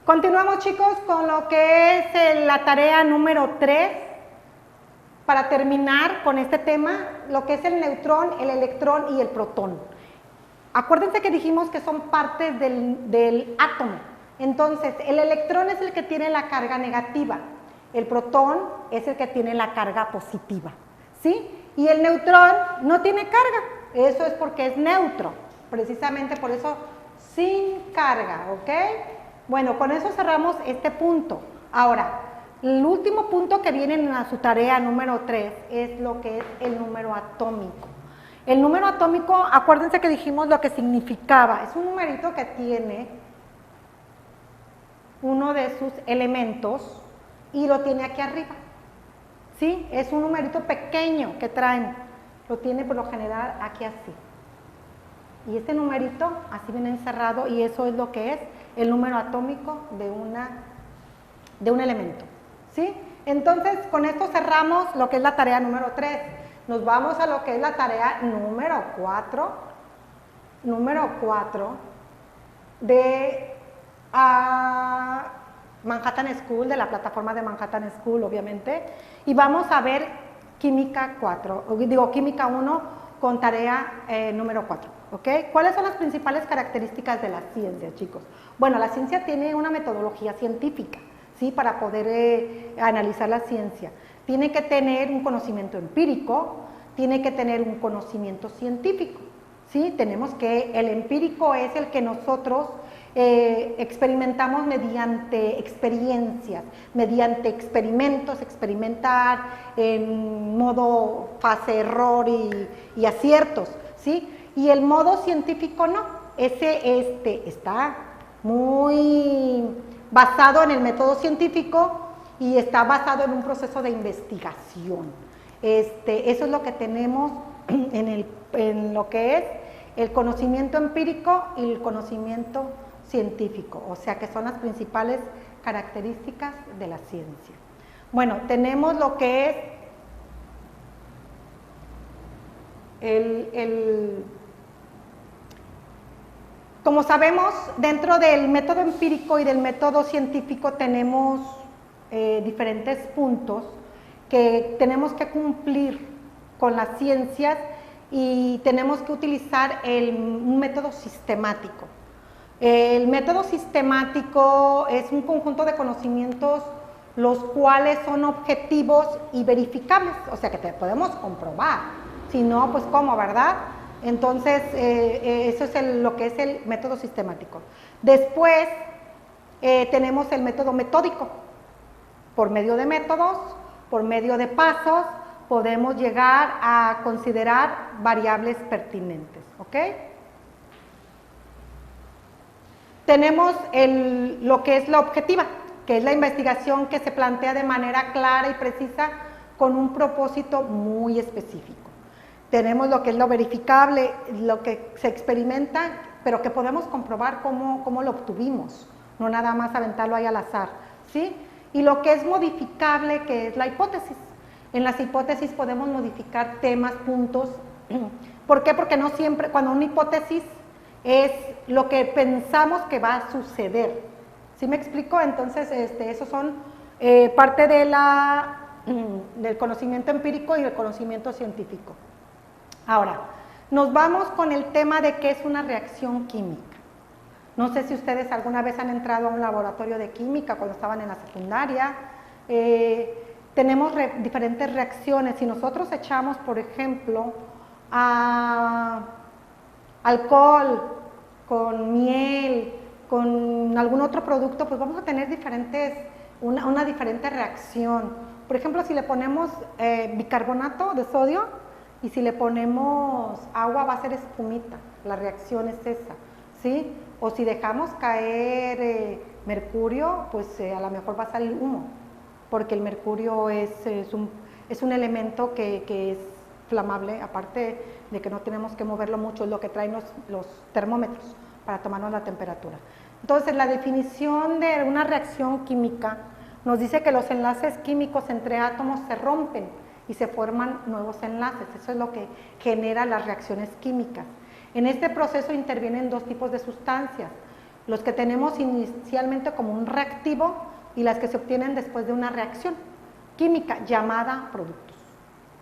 Continuamos, chicos, con lo que es la tarea número 3. Para terminar con este tema, lo que es el neutrón, el electrón y el protón. Acuérdense que dijimos que son partes del átomo. Entonces, el electrón es el que tiene la carga negativa, el protón es el que tiene la carga positiva, ¿sí? Y el neutrón no tiene carga, eso es porque es neutro, precisamente por eso sin carga, ¿ok? Bueno, con eso cerramos este punto. Ahora, el último punto que viene en su tarea número 3 es lo que es el número atómico. El número atómico, acuérdense que dijimos lo que significaba, es un numerito que tiene uno de sus elementos y lo tiene aquí arriba, ¿sí? Es un numerito pequeño que traen, lo tiene por lo general aquí así. Y este numerito así viene encerrado y eso es lo que es el número atómico de un elemento, ¿sí? Entonces, con esto cerramos lo que es la tarea número 3. Nos vamos a lo que es la tarea número 4. Número 4 de Manhattan School, de la plataforma de Manhattan School, obviamente. Y vamos a ver química 4, química 1 con tarea número 4. ¿Ok? ¿Cuáles son las principales características de la ciencia, chicos? Bueno, la ciencia tiene una metodología científica, ¿sí? Para poder analizar la ciencia. Tiene que tener un conocimiento empírico, tiene que tener un conocimiento científico, ¿sí? Tenemos que, el empírico es el que nosotros experimentamos mediante experiencias, mediante experimentos, experimentar en modo fase-error y aciertos, ¿sí? Y el modo científico no, ese está muy basado en el método científico y está basado en un proceso de investigación. Eso es lo que tenemos en lo que es el conocimiento empírico y el conocimiento científico, o sea que son las principales características de la ciencia. Bueno, tenemos lo que es como sabemos, dentro del método empírico y del método científico tenemos diferentes puntos que tenemos que cumplir con las ciencias y tenemos que utilizar un método sistemático. El método sistemático es un conjunto de conocimientos los cuales son objetivos y verificables, o sea que te podemos comprobar, si no, pues ¿cómo, verdad? Entonces, eso es lo que es el método sistemático. Después, tenemos el método metódico. Por medio de métodos, por medio de pasos, podemos llegar a considerar variables pertinentes, ¿ok? Tenemos lo que es la objetiva, que es la investigación que se plantea de manera clara y precisa con un propósito muy específico. Tenemos lo que es lo verificable, lo que se experimenta, pero que podemos comprobar cómo lo obtuvimos, no nada más aventarlo ahí al azar, ¿sí? Y lo que es modificable, que es la hipótesis. En las hipótesis podemos modificar temas, puntos. ¿Por qué? Porque no siempre, cuando una hipótesis es lo que pensamos que va a suceder. ¿Sí me explico? Entonces, esos son parte del conocimiento empírico y el conocimiento científico. Ahora, nos vamos con el tema de qué es una reacción química. No sé si ustedes alguna vez han entrado a un laboratorio de química cuando estaban en la secundaria. Tenemos diferentes reacciones. Si nosotros echamos, por ejemplo, alcohol con miel, con algún otro producto, pues vamos a tener una diferente reacción. Por ejemplo, si le ponemos bicarbonato de sodio, y si le ponemos agua va a ser espumita, la reacción es esa, ¿sí? O si dejamos caer mercurio, pues a lo mejor va a salir humo, porque el mercurio es un elemento que es flamable, aparte de que no tenemos que moverlo mucho, es lo que traen los termómetros para tomarnos la temperatura. Entonces, la definición de una reacción química nos dice que los enlaces químicos entre átomos se rompen y se forman nuevos enlaces. Eso es lo que genera las reacciones químicas. En este proceso intervienen dos tipos de sustancias. los que tenemos inicialmente como un reactivo y las que se obtienen después de una reacción química llamada productos.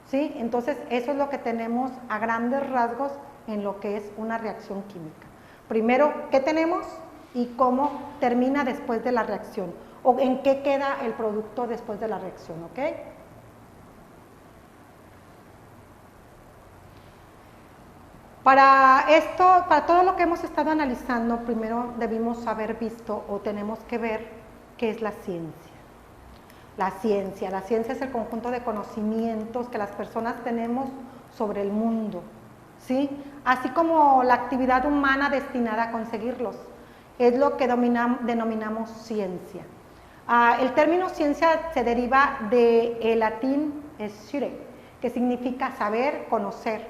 ¿Sí? Entonces, eso es lo que tenemos a grandes rasgos en lo que es una reacción química. Primero, ¿qué tenemos y cómo termina después de la reacción? O en qué queda el producto después de la reacción, ¿ok? Para esto, para todo lo que hemos estado analizando, primero debimos haber visto o tenemos que ver qué es la ciencia. La ciencia es el conjunto de conocimientos que las personas tenemos sobre el mundo, ¿sí? Así como la actividad humana destinada a conseguirlos. Es lo que denominamos ciencia. El término ciencia se deriva del latín scire, que significa saber, conocer.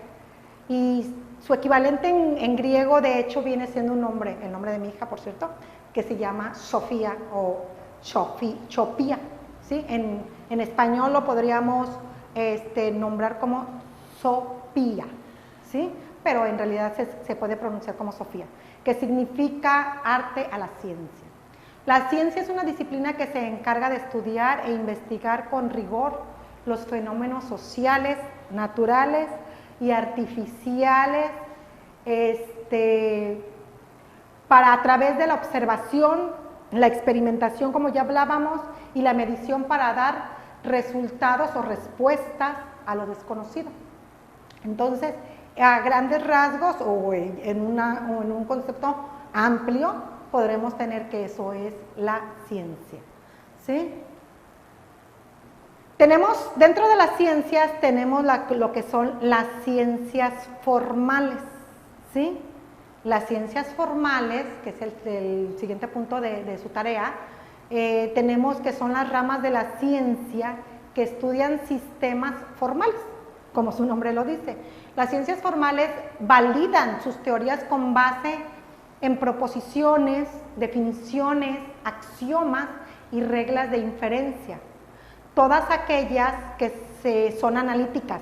Y su equivalente en griego, de hecho, viene siendo un nombre, el nombre de mi hija, por cierto, que se llama Sofía o Chopía. ¿Sí? En español lo podríamos nombrar como Sofía, ¿sí? Pero en realidad se puede pronunciar como Sofía, que significa arte a la ciencia. La ciencia es una disciplina que se encarga de estudiar e investigar con rigor los fenómenos sociales, naturales y artificiales, para a través de la observación, la experimentación, como ya hablábamos, y la medición para dar resultados o respuestas a lo desconocido. Entonces, a grandes rasgos o en un concepto amplio, podremos tener que eso es la ciencia, ¿sí? Tenemos, dentro de las ciencias, tenemos lo que son las ciencias formales, ¿sí? Las ciencias formales, que es el siguiente punto de su tarea, tenemos que son las ramas de la ciencia que estudian sistemas formales, como su nombre lo dice. Las ciencias formales validan sus teorías con base en proposiciones, definiciones, axiomas y reglas de inferencia. Todas aquellas que son analíticas.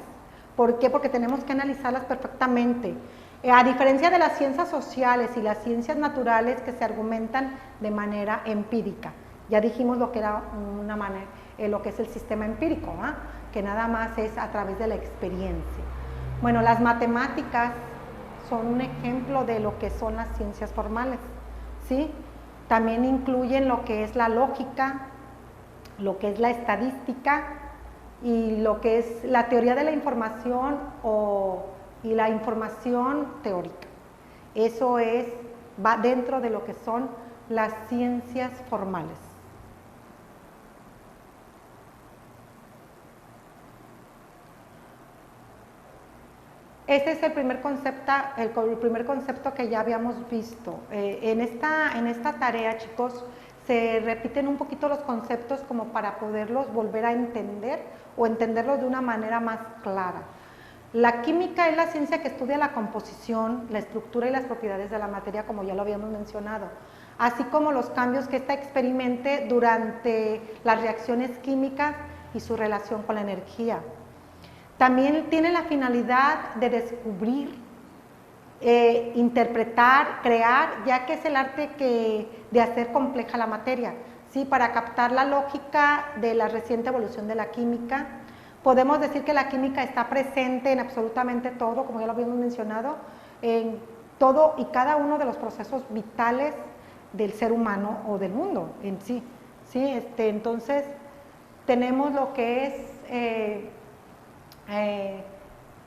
¿Por qué? Porque tenemos que analizarlas perfectamente. A diferencia de las ciencias sociales y las ciencias naturales que se argumentan de manera empírica. Ya dijimos lo que era una manera, lo que es el sistema empírico, ¿eh? Que nada más es a través de la experiencia. Bueno, las matemáticas son un ejemplo de lo que son las ciencias formales, ¿sí? También incluyen lo que es la lógica, lo que es la estadística y lo que es la teoría de la información y la información teórica. Eso va dentro de lo que son las ciencias formales. Este es el primer concepto que ya habíamos visto. En esta tarea, chicos, se repiten un poquito los conceptos como para poderlos volver a entender o entenderlos de una manera más clara. La química es la ciencia que estudia la composición, la estructura y las propiedades de la materia, como ya lo habíamos mencionado, así como los cambios que ésta experimente durante las reacciones químicas y su relación con la energía. También tiene la finalidad de descubrir, interpretar, crear, ya que es el arte de hacer compleja la materia, ¿sí? Para captar la lógica de la reciente evolución de la química. Podemos decir que la química está presente en absolutamente todo, como ya lo habíamos mencionado, en todo y cada uno de los procesos vitales del ser humano o del mundo en sí. ¿Sí? Entonces, tenemos lo que es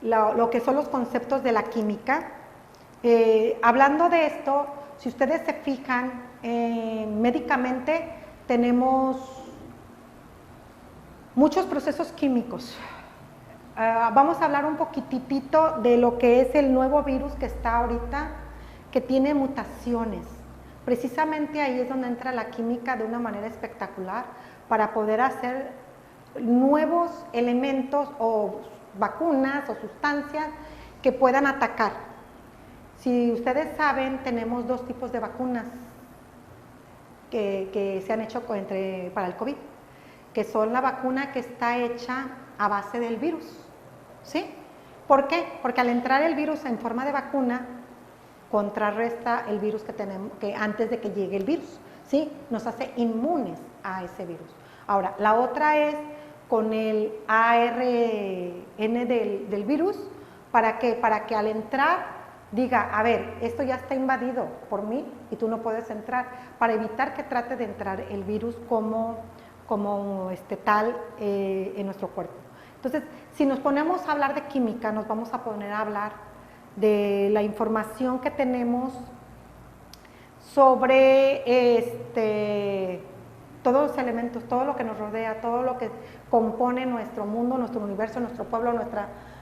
lo que son los conceptos de la química. Hablando de esto, si ustedes se fijan, médicamente tenemos muchos procesos químicos. Vamos a hablar un poquitito de lo que es el nuevo virus que está ahorita, que tiene mutaciones. Precisamente ahí es donde entra la química de una manera espectacular para poder hacer nuevos elementos o vacunas o sustancias que puedan atacar. Si ustedes saben, tenemos dos tipos de vacunas que se han hecho para el COVID, que son la vacuna que está hecha a base del virus, ¿sí? ¿Por qué? Porque al entrar el virus en forma de vacuna, contrarresta el virus que tenemos, que antes de que llegue el virus, ¿sí? Nos hace inmunes a ese virus. Ahora, la otra es con el ARN del virus, ¿para qué? Para que al entrar diga, a ver, esto ya está invadido por mí y tú no puedes entrar, para evitar que trate de entrar el virus como tal en nuestro cuerpo. Entonces, si nos ponemos a hablar de química, nos vamos a poner a hablar de la información que tenemos sobre todos los elementos, todo lo que nos rodea, todo lo que compone nuestro mundo, nuestro universo, nuestro pueblo,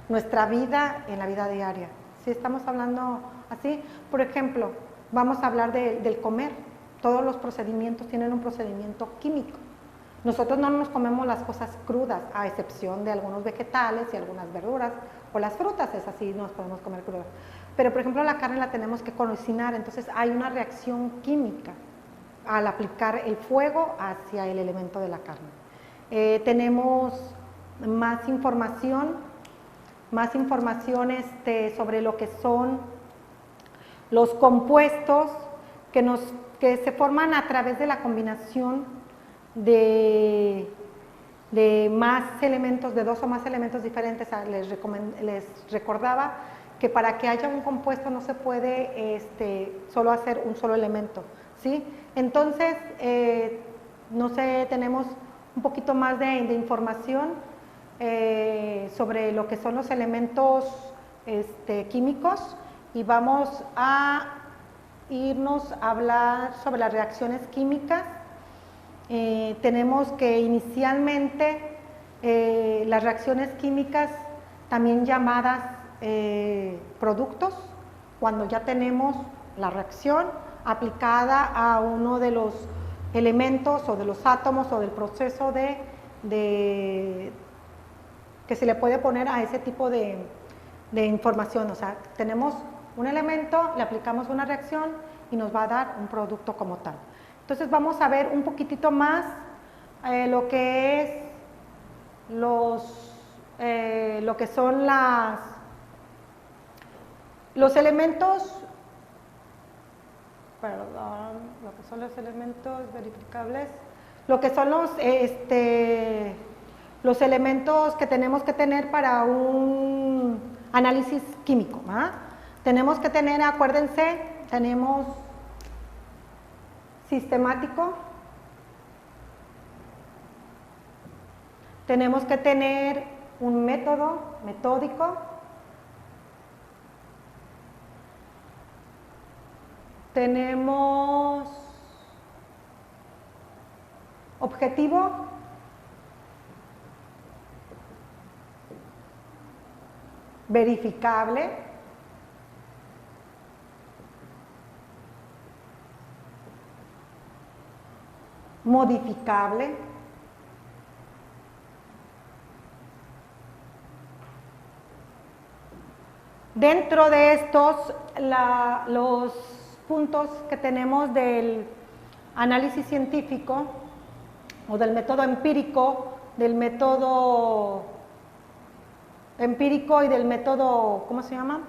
nuestra vida en la vida diaria. Si estamos hablando así, por ejemplo, vamos a hablar del comer. Todos los procedimientos tienen un procedimiento químico. Nosotros no nos comemos las cosas crudas, a excepción de algunos vegetales y algunas verduras, o las frutas, es así, nos podemos comer crudas. Pero, por ejemplo, la carne la tenemos que cocinar, entonces hay una reacción química al aplicar el fuego hacia el elemento de la carne. Tenemos más información sobre lo que son los compuestos que se forman a través de la combinación de más elementos, de dos o más elementos diferentes. Les recordaba que para que haya un compuesto no se puede solo hacer un solo elemento, ¿sí? Entonces, no sé, tenemos un poquito más de información sobre lo que son los elementos químicos, y vamos a irnos a hablar sobre las reacciones químicas. Tenemos que inicialmente las reacciones químicas, también llamadas productos, cuando ya tenemos la reacción aplicada a uno de los elementos o de los átomos o del proceso que se le puede poner a ese tipo de información. O sea, tenemos un elemento, le aplicamos una reacción y nos va a dar un producto como tal. Entonces vamos a ver un poquitito más lo que es lo que son los elementos, lo que son los elementos verificables, lo que son los elementos que tenemos que tener para un análisis químico, ¿ah? Tenemos que tener, acuérdense, tenemos sistemático, tenemos que tener un método, metódico, tenemos objetivo, verificable, modificable, dentro de estos los puntos que tenemos del análisis científico o del método empírico, y del método, ¿cómo se llama?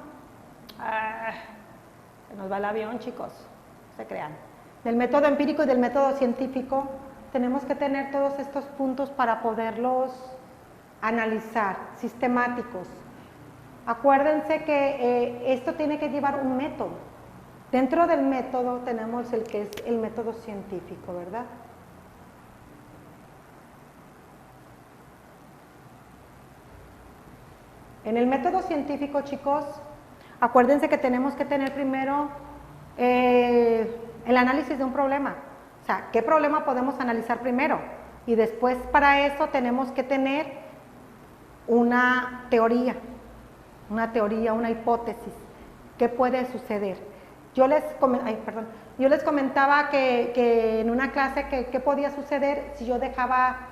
Se nos va el avión, chicos, no se crean. Del método empírico y del método científico, tenemos que tener todos estos puntos para poderlos analizar, sistemáticos. Acuérdense que esto tiene que llevar un método. Dentro del método tenemos el que es el método científico, ¿verdad? En el método científico, chicos, acuérdense que tenemos que tener primero el análisis de un problema. O sea, ¿qué problema podemos analizar primero? Y después para eso tenemos que tener una teoría, una hipótesis. ¿Qué puede suceder? Yo les comentaba que en una clase qué podía suceder si yo dejaba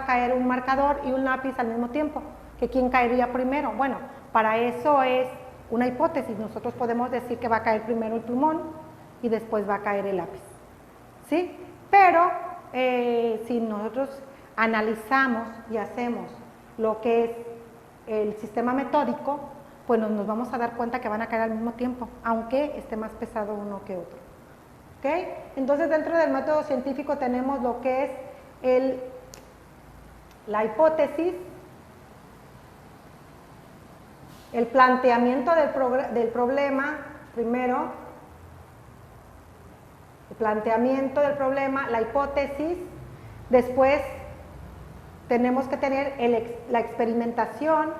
caer un marcador y un lápiz al mismo tiempo, que quién caería primero. Bueno, para eso es una hipótesis. Nosotros podemos decir que va a caer primero el plumón y después va a caer el lápiz, ¿sí? Pero si nosotros analizamos y hacemos lo que es el sistema metódico, pues nos vamos a dar cuenta que van a caer al mismo tiempo, aunque esté más pesado uno que otro. ¿Okay? Entonces, dentro del método científico tenemos lo que es la hipótesis, el planteamiento del problema, primero, el planteamiento del problema, la hipótesis, después tenemos que tener la experimentación,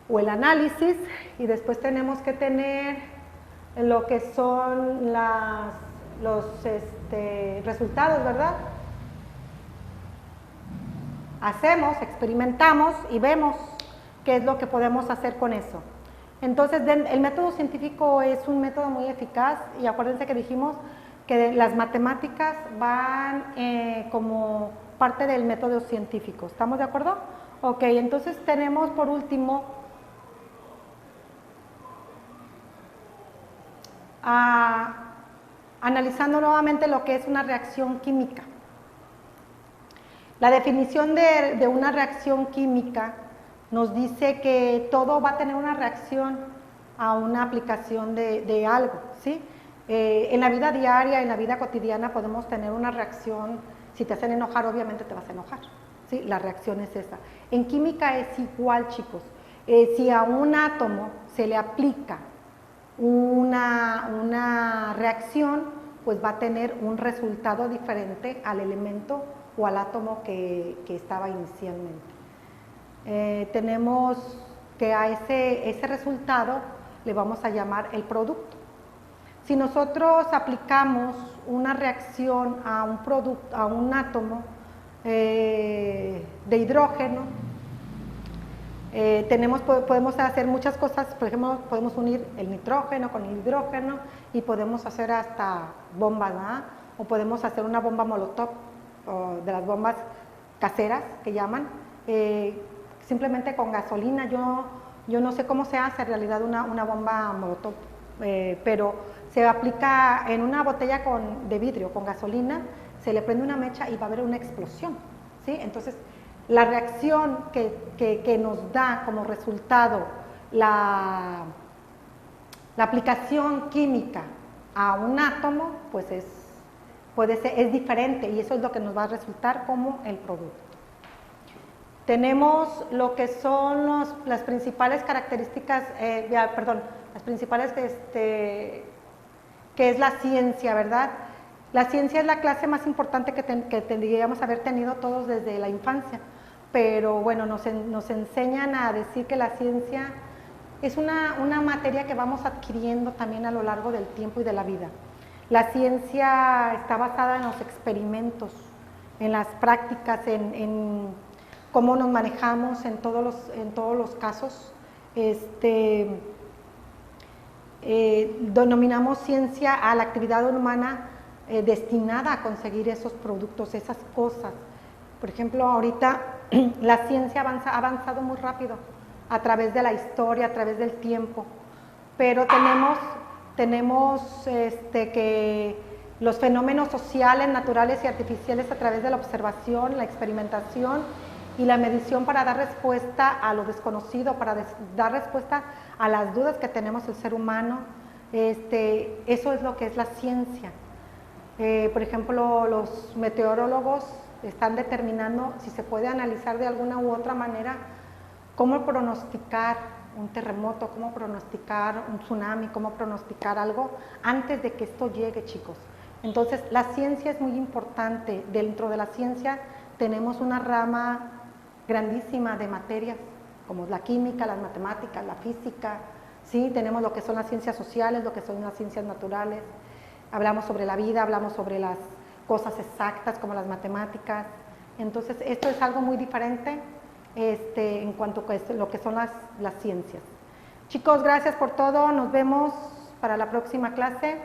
o el análisis, y después tenemos que tener lo que son los resultados, ¿verdad? Hacemos, experimentamos y vemos qué es lo que podemos hacer con eso. Entonces, el método científico es un método muy eficaz, y acuérdense que dijimos que las matemáticas van como parte del método científico. ¿Estamos de acuerdo? Ok, entonces tenemos por último analizando nuevamente lo que es una reacción química. La definición de una reacción química nos dice que todo va a tener una reacción a una aplicación de algo, ¿sí? En la vida diaria, en la vida cotidiana podemos tener una reacción. Si te hacen enojar, obviamente te vas a enojar, ¿sí? La reacción es esa. En química es igual, chicos. Si a un átomo se le aplica una reacción, pues va a tener un resultado diferente al elemento o al átomo que estaba inicialmente. Tenemos que a ese resultado le vamos a llamar el producto. Si nosotros aplicamos una reacción a un átomo de hidrógeno, podemos hacer muchas cosas. Por ejemplo, podemos unir el nitrógeno con el hidrógeno y podemos hacer hasta bombas, ¿verdad? O podemos hacer una bomba molotov, de las bombas caseras que llaman, simplemente con gasolina. Yo no sé cómo se hace en realidad una bomba molotov, pero se aplica en una botella de vidrio con gasolina, se le prende una mecha y va a haber una explosión, ¿sí? Entonces, la reacción que nos da como resultado la aplicación química a un átomo, pues es diferente, y eso es lo que nos va a resultar como el producto. Tenemos lo que son las principales características, las principales que es la ciencia, ¿verdad? La ciencia es la clase más importante que tendríamos haber tenido todos desde la infancia, pero bueno, nos enseñan a decir que la ciencia es una materia que vamos adquiriendo también a lo largo del tiempo y de la vida. La ciencia está basada en los experimentos, en las prácticas, en cómo nos manejamos en todos los casos. Denominamos ciencia a la actividad humana destinada a conseguir esos productos, esas cosas. Por ejemplo, ahorita la ciencia ha avanzado muy rápido a través de la historia, a través del tiempo, pero tenemos que los fenómenos sociales, naturales y artificiales a través de la observación, la experimentación y la medición para dar respuesta a lo desconocido, para dar respuesta a las dudas que tenemos el ser humano. Eso es lo que es la ciencia. Por ejemplo, los meteorólogos están determinando si se puede analizar de alguna u otra manera cómo pronosticar un terremoto, cómo pronosticar un tsunami, cómo pronosticar algo antes de que esto llegue, chicos. Entonces, la ciencia es muy importante. Dentro de la ciencia tenemos una rama grandísima de materias, como la química, las matemáticas, la física, ¿sí? Tenemos lo que son las ciencias sociales, lo que son las ciencias naturales. Hablamos sobre la vida, hablamos sobre las cosas exactas como las matemáticas. Entonces, esto es algo muy diferente en cuanto a lo que son las ciencias. Chicos, gracias por todo. Nos vemos para la próxima clase.